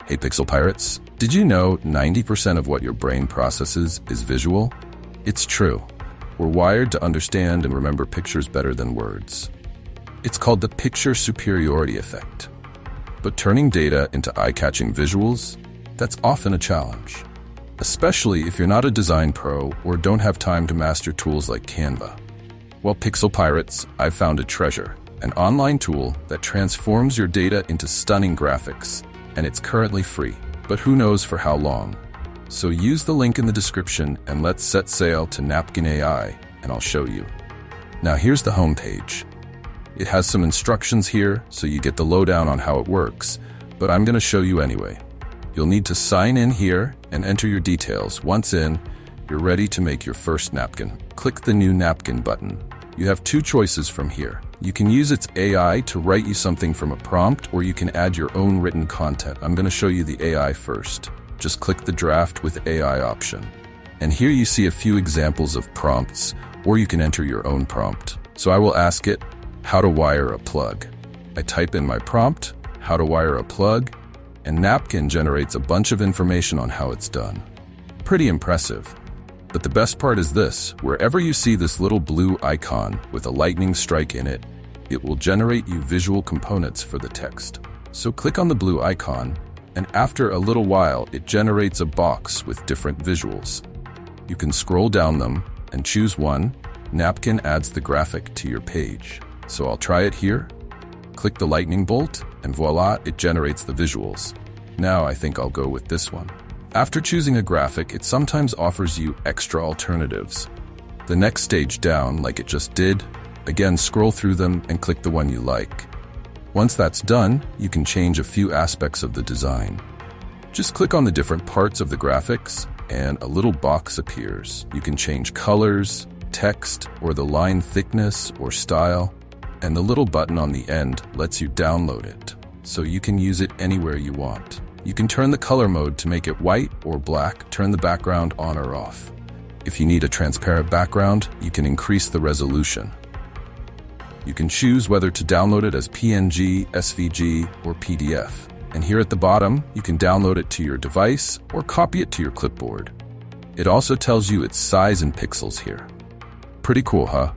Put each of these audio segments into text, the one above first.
Hey Pixel Pirates, did you know 90% of what your brain processes is visual? It's true. We're wired to understand and remember pictures better than words. It's called the picture superiority effect. But turning data into eye-catching visuals, that's often a challenge. Especially if you're not a design pro or don't have time to master tools like Canva. Well, Pixel Pirates, I've found a treasure, an online tool that transforms your data into stunning graphics, and it's currently free, but who knows for how long. So use the link in the description and let's set sail to Napkin AI, and I'll show you. Now here's the home page. It has some instructions here, so you get the lowdown on how it works, but I'm going to show you anyway. You'll need to sign in here and enter your details. Once in, you're ready to make your first napkin. Click the new napkin button. You have two choices from here. You can use its AI to write you something from a prompt, or you can add your own written content. I'm going to show you the AI first. Just click the draft with AI option. And here you see a few examples of prompts, or you can enter your own prompt. So I will ask it, how to wire a plug. I type in my prompt, how to wire a plug, and Napkin generates a bunch of information on how it's done. Pretty impressive. But the best part is this, wherever you see this little blue icon with a lightning strike in it, it will generate you visual components for the text. So click on the blue icon, and after a little while, it generates a box with different visuals. You can scroll down them and choose one. Napkin adds the graphic to your page. So I'll try it here. Click the lightning bolt, and voila, it generates the visuals. Now I think I'll go with this one. After choosing a graphic, it sometimes offers you extra alternatives. The next stage down, like it just did, again scroll through them and click the one you like. Once that's done, you can change a few aspects of the design. Just click on the different parts of the graphics, and a little box appears. You can change colors, text, or the line thickness or style, and the little button on the end lets you download it, so you can use it anywhere you want. You can turn the color mode to make it white or black, turn the background on or off. If you need a transparent background, you can increase the resolution. You can choose whether to download it as PNG, SVG, or PDF. And here at the bottom, you can download it to your device or copy it to your clipboard. It also tells you its size in pixels here. Pretty cool, huh?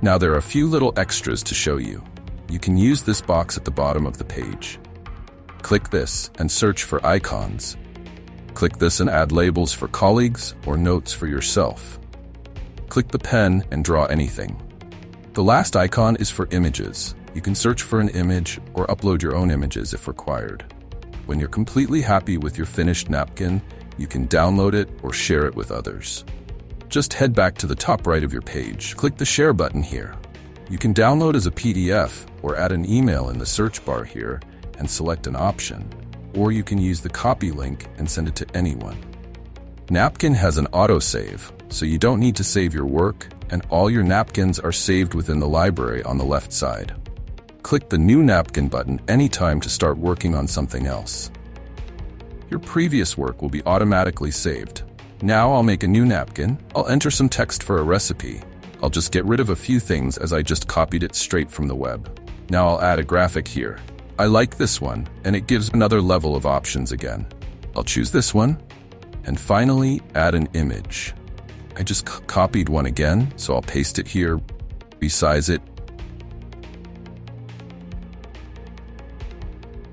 Now there are a few little extras to show you. You can use this box at the bottom of the page. Click this and search for icons. Click this and add labels for colleagues or notes for yourself. Click the pen and draw anything. The last icon is for images. You can search for an image or upload your own images if required. When you're completely happy with your finished napkin, you can download it or share it with others. Just head back to the top right of your page. Click the share button here. You can download as a PDF or add an email in the search bar here and select an option, or you can use the copy link and send it to anyone. Napkin has an autosave, so you don't need to save your work, and all your napkins are saved within the library on the left side. Click the new napkin button anytime to start working on something else. Your previous work will be automatically saved. Now I'll make a new napkin. I'll enter some text for a recipe. I'll just get rid of a few things as I just copied it straight from the web. Now I'll add a graphic here. I like this one, and it gives another level of options again. I'll choose this one, and finally add an image. I just copied one again, so I'll paste it here, resize it,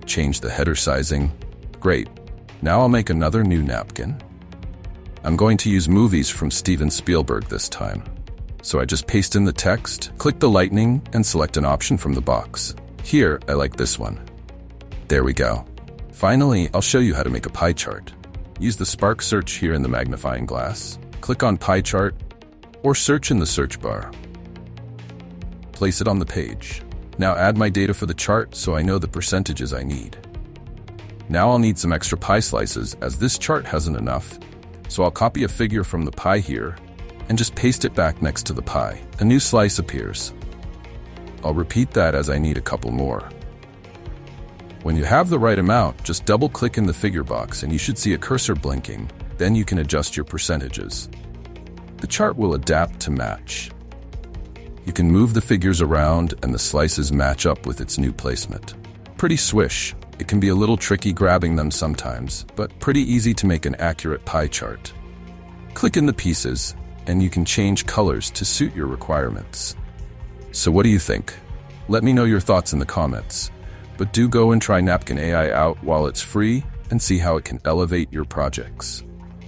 change the header sizing. Great. Now I'll make another new napkin. I'm going to use movies from Steven Spielberg this time. So I just paste in the text, click the lightning, and select an option from the box. Here, I like this one. There we go. Finally, I'll show you how to make a pie chart. Use the Spark search here in the magnifying glass. Click on pie chart, or search in the search bar. Place it on the page. Now add my data for the chart so I know the percentages I need. Now I'll need some extra pie slices as this chart hasn't enough, so I'll copy a figure from the pie here and just paste it back next to the pie. A new slice appears. I'll repeat that as I need a couple more. When you have the right amount, just double-click in the figure box and you should see a cursor blinking. Then you can adjust your percentages. The chart will adapt to match. You can move the figures around and the slices match up with its new placement. Pretty swish. It can be a little tricky grabbing them sometimes, but pretty easy to make an accurate pie chart. Click in the pieces, and you can change colors to suit your requirements. So what do you think? Let me know your thoughts in the comments. But do go and try Napkin AI out while it's free and see how it can elevate your projects.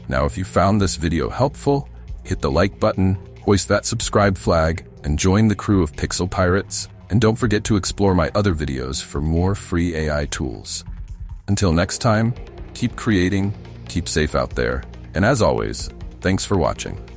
Now, if you found this video helpful, hit the like button, hoist that subscribe flag, and join the crew of Pixel Pirates. And don't forget to explore my other videos for more free AI tools. Until next time, keep creating, keep safe out there, and as always, thanks for watching.